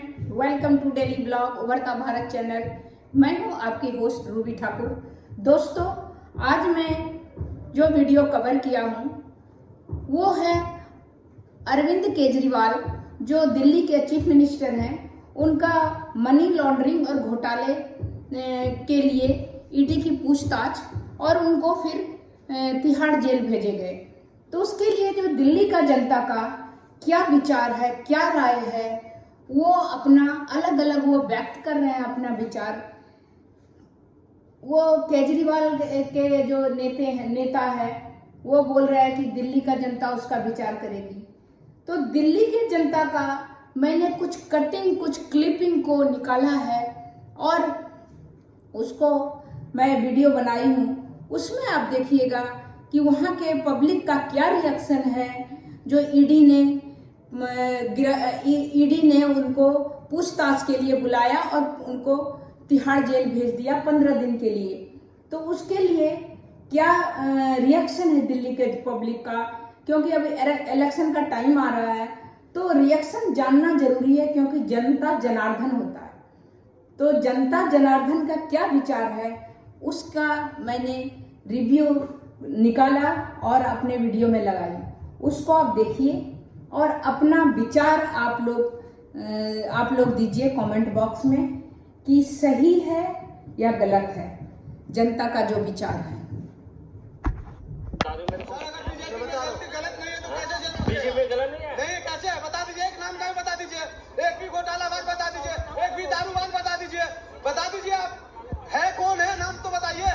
Friend, welcome to daily blog Ubharta Bharat channel. मैं हूं आपकी होस्ट रूबी ठाकुर। दोस्तों, आज मैं जो वीडियो कवर किया हूं वो है अरविंद केजरीवाल, जो दिल्ली के चीफ मिनिस्टर हैं। उनका मनी लॉन्ड्रिंग और घोटाले के लिए ईडी की पूछताछ और उनको फिर तिहाड़ जेल भेजे गए। तो उसके लिए जो दिल्ली का जनता का क्या विचार है, क्या राय है, वो अपना अलग अलग वो व्यक्त कर रहे हैं अपना विचार। वो केजरीवाल के जो नेता है वो बोल रहा है कि दिल्ली का जनता उसका विचार करेगी। तो दिल्ली के जनता का मैंने कुछ कटिंग, कुछ क्लिपिंग को निकाला है और उसको मैं वीडियो बनाई हूँ। उसमें आप देखिएगा कि वहाँ के पब्लिक का क्या रिएक्शन है। जो ईडी ने उनको पूछताछ के लिए बुलाया और उनको तिहाड़ जेल भेज दिया 15 दिन के लिए। तो उसके लिए क्या रिएक्शन है दिल्ली के पब्लिक का, क्योंकि अभी इलेक्शन का टाइम आ रहा है तो रिएक्शन जानना जरूरी है, क्योंकि जनता जनार्दन होता है। तो जनता जनार्दन का क्या विचार है उसका मैंने रिव्यू निकाला और अपने वीडियो में लगाई। उसको आप देखिए और अपना विचार आप लोग दीजिए कमेंट बॉक्स में कि सही है या गलत है जनता का जो विचार है। बीजेपी गलत नहीं है। नहीं, कैसे है बता दीजिए। एक नाम का भी बता दीजिए, एक भी घोटालाबाज बता दीजिए, एक भी दारूबाज बता दीजिए आप है कौन है, नाम तो बताइए।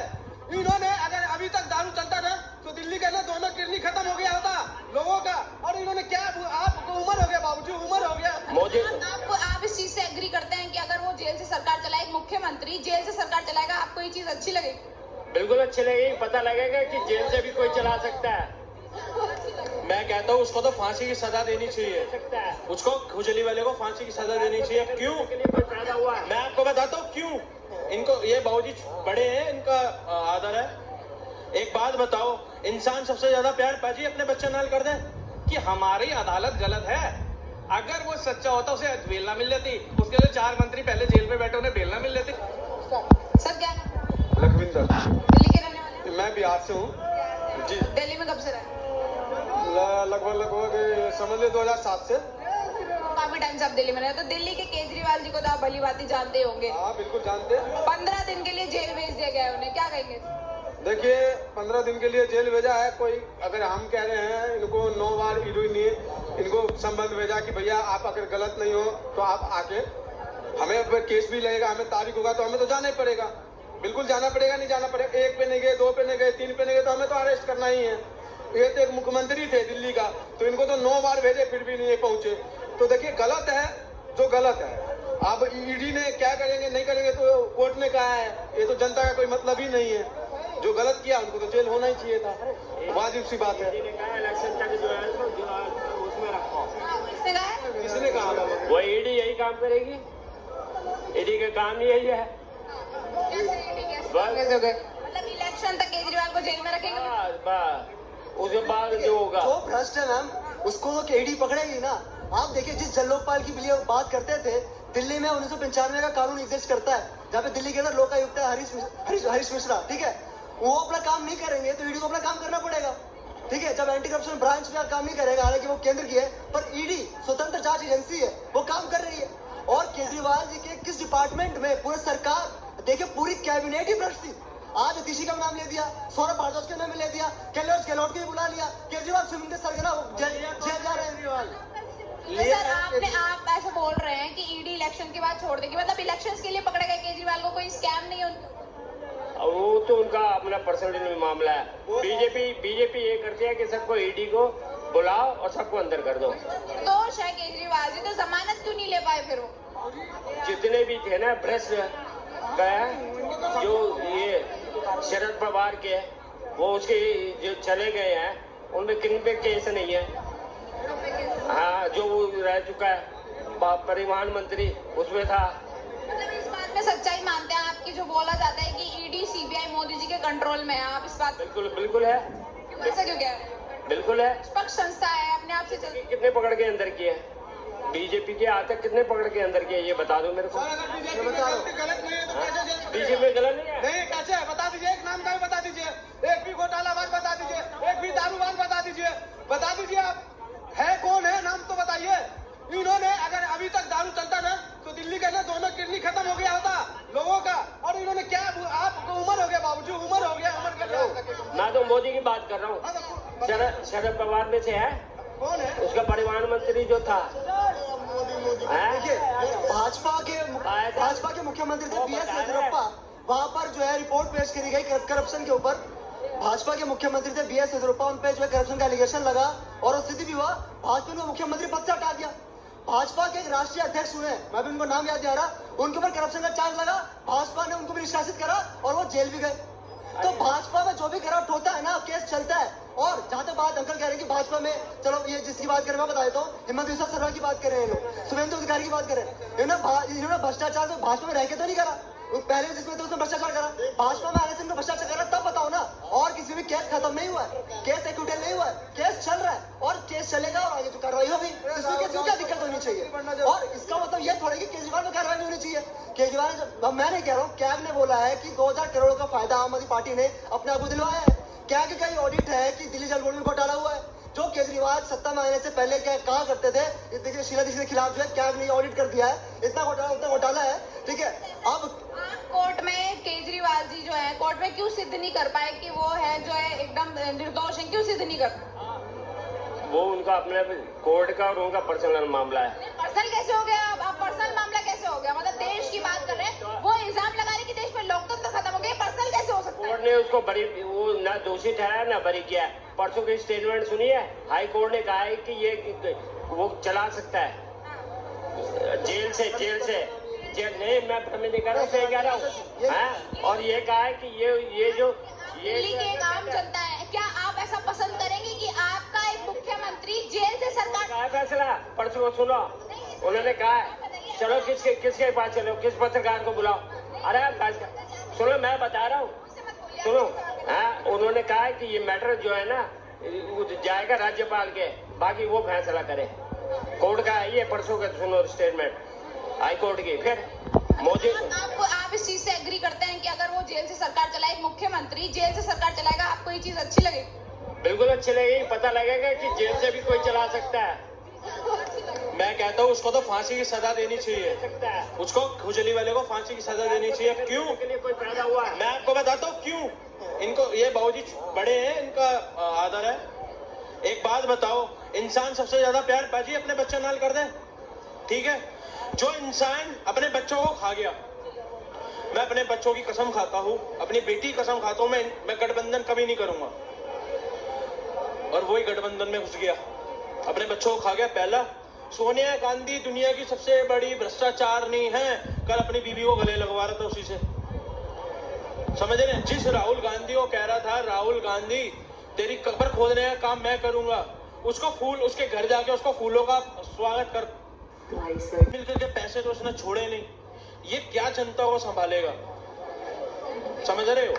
इन्होंने अगर अभी तक दारू चलता था तो दिल्ली के ना दोनों किडनी खत्म हो गया होता लोगों का। और इन्होंने क्या, आपको उम्र हो गया बाबूजी, उम्र हो गया। मोदी आप इस चीज से एग्री करते हैं कि अगर वो जेल से सरकार चलाए, एक मुख्यमंत्री जेल से सरकार चलाएगा, आपको ये चीज अच्छी लगेगी? बिल्कुल अच्छी लगेगी। पता लगेगा कि जेल से भी कोई चला सकता है। मैं कहता हूँ उसको तो फांसी की सजा देनी चाहिए, उसको खुजली वाले को फांसी की सजा देनी चाहिए। क्यों? कोई फायदा हुआ है? मैं आपको बताता हूँ क्यों। इनको ये बाबूजी बड़े हैं, इनका आदर है। एक बात बताओ, इंसान सबसे ज्यादा प्यार पाजी अपने बच्चे नाल कर दे कि हमारी अदालत गलत है। अगर वो सच्चा होता उसे बेल ना मिल जाती। उसके लिए 4 मंत्री पहले जेल में बैठे, उन्हें बेल ना मिल जाती। सर क्या लखविंदर, दिल्ली के रहने वाले हैं? मैं बिहार से हूँ जी। दिल्ली में कब से रहे? लगभग समझ लो 2007 से। काफी टाइम से आप दिल्ली में रहे। तो दिल्ली के केजरीवाल जी को तो आप भली भांति जानते ही होंगे। हाँ बिल्कुल जानते। 15 दिन के लिए जेल भेज दिया गया है उन्हें, क्या कहेंगे? देखिए, 15 दिन के लिए जेल भेजा है कोई। अगर हम कह रहे हैं इनको 9 बार ईडी ने इनको संबंध भेजा कि भैया आप अगर गलत नहीं हो तो आप आके, हमें केस भी लगेगा, हमें तारीख होगा तो हमें तो जाना ही पड़ेगा। बिल्कुल जाना पड़ेगा, नहीं जाना पड़ेगा। 1 पे नहीं गए, 2 पे नहीं गए, 3 पे नहीं गए तो हमें तो अरेस्ट करना ही है। ये तो एक मुख्यमंत्री थे दिल्ली का, तो इनको तो 9 बार भेजे फिर भी नहीं पहुंचे। तो देखिए, गलत है जो गलत है। अब ईडी ने क्या करेंगे नहीं करेंगे तो कोर्ट ने कहा है, ये तो जनता का कोई मतलब ही नहीं है। जो गलत किया उनको तो जेल होना ही चाहिए था, वाजिब सी बात है। इलेक्शन तक जो है उसमें रखो। किसने कहा है? किसने कहा? वो ईडी यही काम करेगी। ईडी का काम ही यही है। कैसे हो गए? मतलब इलेक्शन तक केजरीवाल को जेल में रखेंगे? उसके बाद जो होगा, जो भ्रष्ट है मैम, उसको तो ईडी पकड़ेगी ना। आप देखिए, जिस जल लोकपाल की लिए बात करते थे, दिल्ली में 1995 का कानून एग्जिस्ट करता है, जहाँ पे दिल्ली के अंदर लोकायुक्त है हरीश मिश्रा, ठीक है। वो अपना काम नहीं करेंगे तो ईडी को अपना काम करना पड़ेगा, ठीक है। जब एंटी करप्शन ब्रांच का काम नहीं करेगा, हालांकि वो केंद्र की है, पर ईडी स्वतंत्र जांच एजेंसी है, वो काम कर रही है। और केजरीवाल जी के किस डिपार्टमेंट में पूरी सरकार, देखिए पूरी कैबिनेट ही भ्रष्ट थी। आज नीतीश का नाम ले दिया, सौरभ भारद्वाज के नाम ले दिया, कैलाश गहलोत को भी बुला लिया। केजरीवाल स्विमिंग सरगना जेल जा रहे हैं। सर, आप ऐसे बोल रहे हैं कि ईडी इलेक्शन के बाद छोड़ देगी, मतलब इलेक्शंस के लिए पकड़े गए केजरीवाल को, कोई स्कैम नहीं है उनका? वो तो उनका अपना पर्सनल मामला है। बीजेपी ये करती है कि सबको ईडी को बुलाओ और सबको अंदर कर दो। दोष है केजरीवाल जी, तो जमानत क्यों नहीं ले पाए फिर वो? जितने भी थे ना भ्रष्ट गया, जो ये शरद पवार के, वो उसके जो चले गए हैं उनमें किन पे केस नहीं है। हाँ, जो वो रह चुका है परिवहन मंत्री, उसमें था। मतलब इस बात में सच्चाई मानते हैं आपकी, जो बोला जाता है कि ईडी सीबीआई मोदी जी के कंट्रोल में है, आप इस बात? बिल्कुल है। क्यों, ऐसा क्यों कह रहे हैं? बिल्कुल है। निष्पक्ष संस्था है, अपने आप से चलती। कितने पकड़ के अंदर किए? बीजेपी के आज तक कितने पकड़ के अंदर किए ये बता दो मेरे को। सर अगर बीजेपी की गलती गलत नहीं है तो कैसे जेल में बीजेपी गलत नहीं है। नहीं कैसे है बता दीजिए, एक नाम का भी बता दीजिए, एक भी घोटालाबाज बता दीजिए, एक भी दारूबाज बता दीजिए आप है कौन है, नाम तो बताइए। इन्होंने अगर अभी तक दारू चलता ना तो दिल्ली का ना दोनों किडनी खत्म हो गया होता लोगों का, और इन्होंने क्या, आपको उम्र हो गया बाबूजी, उम्र हो गया, उम्र का क्या। मैं तो मोदी की बात कर रहा हूँ। शरद पवार में से है कौन है उसका परिवहन मंत्री जो था। देखिए भाजपा के मुख्यमंत्री थे बीएस येदियुरप्पा, वहां पर जो है रिपोर्ट पेश करी गई करप्शन के ऊपर। भाजपा के मुख्यमंत्री थे बीएस येदियुरप्पा, उन पे जो है करप्शन का एलिगेशन लगा और स्थिति भी हुआ, भाजपा ने मुख्यमंत्री पद से हटा दिया। भाजपा के एक राष्ट्रीय अध्यक्ष हुए, मैं भी उनको नाम याद नहीं आ रहा, उनके ऊपर करप्शन का चार्ज लगा, भाजपा ने उनको भी निष्कासित करा और वो जेल भी गए। तो भाजपा में जो भी करप्ट होता है ना, केस चलता है। और जहां तक बात अंकल कह रहे हैं कि भाजपा में, चलो ये जिसकी बात करें मैं बता देता हूँ, हिम्मत विश्व शर्मा की बात कर रहे हैं लोग, शुभेंदु अधिकारी की बात कर रहे हैं। इन्होंने भ्रष्टाचार तो भाजपा में रह के तो नहीं करा, पहले जिसमें तो उसने भ्रष्टाचार करा, भाजपा में आने से उनको भ्रष्टाचार करा, तब बताओ ना। और किसी भी केस खत्म नहीं हुआ है, केस एक्यूटेड नहीं हुआ है, केस चल रहा है और केस चलेगा और आगे जो कार्रवाई होगी इसमें क्या दिक्कत होनी चाहिए। और इसका मतलब ये थोड़ा कि केजरीवाल में कार्रवाई नहीं होनी चाहिए। केजरीवाल, मैं नहीं कह रहा हूँ, कैग ने बोला है कि 2000 करोड़ का फायदा आम आदमी पार्टी ने अपने आप को दिलवाया है। कैग का ही ऑडिट है कि दिल्ली जल बोर्ड में घोटाला हुआ है, जो केजरीवाल सत्ता में आने से पहले क्या कहा करते थे। देखिए शीला दीक्षित के खिलाफ जो है कैग ने ऑडिट कर दिया है, इतना घोटाला है, ठीक है। अब कोर्ट में केजरीवाल जी जो है कोर्ट में क्यों सिद्ध नहीं कर पाए कि वो है जो है एकदम निर्दोष है, क्यों सिद्ध नहीं कर पाए? वो उनका अपने कोर्ट का और उनका पर्सनल मामला है। पर्सनल कैसे हो गया? अब पर्सनल मामला कैसे हो गया? मतलब देश की बात कर रहे हैं, वो इल्जाम लगा रहे कि देश में लोकतंत्र खत्म हो गया, पर्सनल कैसे हो सकता है? कोर्ट ने उसको बरी, वो ना दोषी ठहराया ना बरी किया। परसों की स्टेटमेंट सुनी है, हाई कोर्ट ने कहा है कि ये वो चला सकता है जेल से जेल नहीं, मैं भ्रमित नहीं कर रहा हूँ, सही कह रहा हूँ। और ये कहा है कि ये जो दिल्ली के एक आम जनता है, क्या आप ऐसा पसंद करेंगे कि आपका एक मुख्यमंत्री जेल से सरकार का फैसला? परसों सुनो, उन्होंने कहा है, चलो किसके पास चलो, किस पत्रकार को बुलाओ। अरे सुनो, मैं बता रहा हूँ, सुनो। उन्होंने कहा है कि ये मैटर जो है ना जाएगा राज्यपाल के, बाकी वो फैसला करे। कोर्ट का है ये, परसों का सुनो स्टेटमेंट हाई कोर्ट की। फिर मोदी, आप इस चीज से एग्री करते हैं कि अगर वो जेल से सरकार चलाए, एक मुख्यमंत्री जेल से सरकार चलाएगा, आपको ये चीज अच्छी लगेगी? बिल्कुल अच्छी लगेगी, पता लगेगा कि जेल से भी कोई चला सकता है। मैं कहता हूँ उसको तो फांसी की सजा देनी चाहिए, उसको खुजली वाले को फांसी की सजा देनी चाहिए। क्यों? कोई पैदा हुआ है, मैं आपको बताता हूँ क्यों। इनको ये बाबूजी बड़े हैं, इनका आदर है। एक बात बताओ, इंसान सबसे ज्यादा प्यार बाजी अपने बच्चों नाल कर दे, ठीक है। जो इंसान अपने बच्चों को खा गया, मैं अपने बच्चों की कसम खाता हूँ, अपनी बेटी की कसम खाता हूँ, मैं गठबंधन कभी नहीं करूंगा। और वही गठबंधन में घुस गया, अपने बच्चों को खा गया। पहला, सोनिया गांधी दुनिया की सबसे बड़ी भ्रष्टाचार नहीं है, कल अपनी बीवी को गले लगवा रहा था उसी से, समझ रहे हैं। जिस राहुल गांधी को कह रहा था, राहुल गांधी तेरी कब्र खोदने का काम मैं करूंगा, उसको फूल, उसके घर जाके उसको फूलों का स्वागत कर मिलकर के पैसे तो उसने छोड़े नहीं। ये क्या जनता को संभालेगा, समझ रहे हो।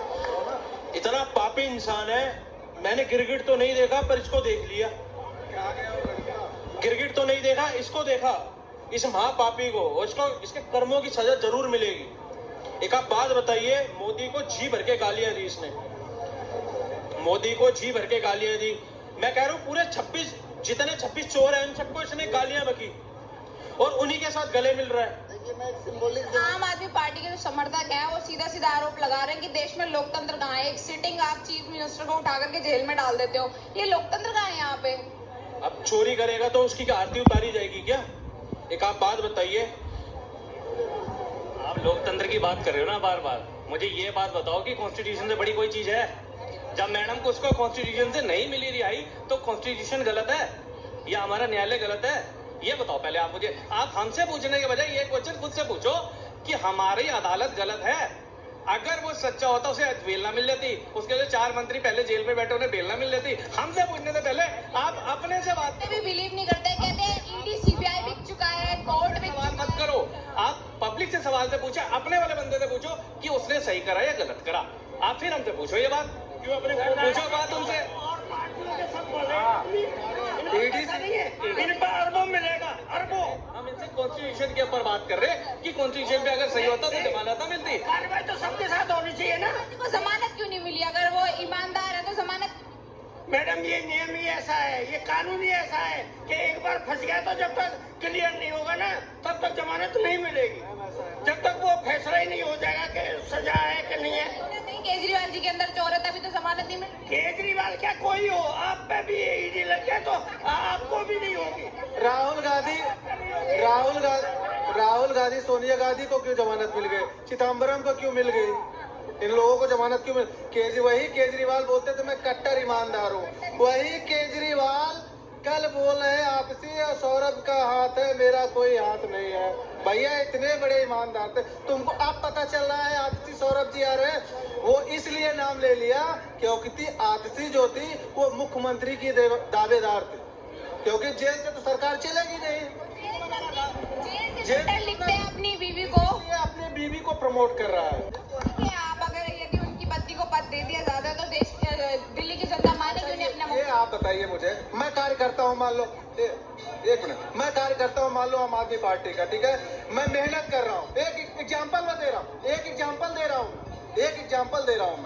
इतना पापी इंसान है। मैंने गिरगिट तो नहीं देखा पर इसको देख लिया, गिरगिट तो नहीं देखा, इसको देखा, इस महापापी को, इसको इसके कर्मों की सजा जरूर मिलेगी। एक आप बात बताइए, मोदी को जी भर के गालियां दी इसने, मोदी को जी भर के गालियां दी। मैं कह रहा हूं पूरे 26 चोर हैं, उन सबको इसने गालियां बकी और उन्हीं के साथ गले मिल रहा है। आम आदमी पार्टी के जो समर्थक हैं वो सीधा सीधा आरोप लगा रहे हैं कि देश में लोकतंत्र कहाँ है। एक सिटिंग आप चीफ मिनिस्टर को उठा करके जेल में डाल देते हो, ये लोकतंत्र कहाँ है यहाँ पे? अब चोरी करेगा तो उसकी आरती उतारी जाएगी क्या? एक आप बात बताइए। आप लोकतंत्र की बात कर रहे हो ना बार बार, मुझे ये बात बताओ कि कॉन्स्टिट्यूशन से बड़ी कोई चीज है? जब मैडम को उसको कॉन्स्टिट्यूशन से नहीं मिली रिहाई तो कॉन्स्टिट्यूशन गलत है या हमारा न्यायालय गलत है? ये बताओ पहले आप मुझे। आप हमसे पूछने के बजाय ये क्वेश्चन खुद से पूछो कि हमारी अदालत गलत है। अगर वो सच्चा होता उसे बेल ना मिल जाती, उसके जो 4 मंत्री पहले जेल में बैठे उन्हें बेल ना मिल जाती। हमसे पूछने से पहले आप अपने से बात भी बिलीव नहीं करते, कहते हैं ईडी सीबीआई बिक चुका है, कोर्ट बिक सवाल मत करो। आप पब्लिक से सवाल से पूछो, अपने वाले बंदे से पूछो कि उसने सही करा या गलत करा। आप फिर हमसे पूछो ये बात, क्यों अपने पूछो बात उनसे। ऐसा नहीं है, इन पर अरबों मिलेगा, अरबों। हम इनसे कॉन्स्टिट्यूशन के ऊपर बात कर रहे हैं कि कॉन्स्टिट्यूशन पे अगर सही होता तो जमानत ना मिलती। कार्रवाई तो सबके साथ होनी चाहिए ना। को जमानत क्यों नहीं मिली? अगर वो ईमानदार है तो जमानत। मैडम ये नियम ही ऐसा है, ये कानून ही ऐसा है कि एक बार फंस गया तो जब तक क्लियर नहीं होगा ना तब तक जमानत नहीं मिलेगी, जब तक वो फैसला ही नहीं हो जाएगा कि सजा है कि नहीं है। नहीं, केजरीवाल जी के अंदर चोर है तभी तो जमानत नहीं मिल। केजरीवाल क्या कोई हो, आप पे भी ईडी लग गया तो आपको भी नहीं होगी। राहुल गांधी सोनिया गांधी को क्यों जमानत मिल गई, चिदम्बरम को क्यों मिल गई, इन लोगों को जमानत क्यों मिल? वही केजरीवाल बोलते थे मैं कट्टर ईमानदार हूँ, वही केजरीवाल कल बोल रहे आपसी और सौरभ का हाथ है, मेरा कोई हाथ नहीं है। भैया इतने बड़े ईमानदार थे, तुमको अब पता चल रहा है आपसी सौरभ जी आ रहे हैं, वो इसलिए नाम ले लिया क्योंकि आपसी जो थी वो मुख्यमंत्री की दावेदार थी, क्योंकि जेल से तो सरकार चलेगी नहीं। जेल लिखते हैं अपनी बीवी को, ये अपनी बीवी को प्रमोट कर रहा है। कि आप अगर यदि उनकी पत्नी को पद दे दिया ज्यादा तो देश दिल्ली की जनता माने क्यों नहीं अपना? ये आप बताइए मुझे, मैं कार्य करता हूँ मान लो, एक मिनट, मैं कार्य करता हूँ मान लो आम आदमी पार्टी का, ठीक है, मैं मेहनत कर रहा हूँ, एक एग्जाम्पल मैं दे रहा हूँ, एक एग्जाम्पल दे रहा हूँ,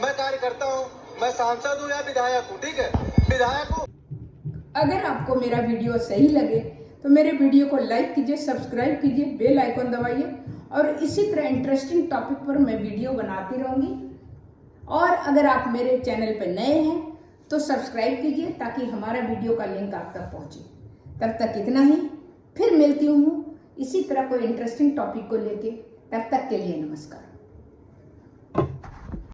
मैं कार्य करता हूँ, मैं सांसद हूँ या विधायक हूँ, ठीक है, विधायक हूँ। अगर आपको मेरा वीडियो सही लगे तो मेरे वीडियो को लाइक कीजिए, सब्सक्राइब कीजिए, बेल आइकन दबाइए और इसी तरह इंटरेस्टिंग टॉपिक पर मैं वीडियो बनाती रहूँगी। और अगर आप मेरे चैनल पर नए हैं तो सब्सक्राइब कीजिए ताकि हमारा वीडियो का लिंक आप तक पहुँचे। तब तक इतना ही, फिर मिलती हूँ इसी तरह कोई इंटरेस्टिंग टॉपिक को लेके। तब तक के लिए नमस्कार।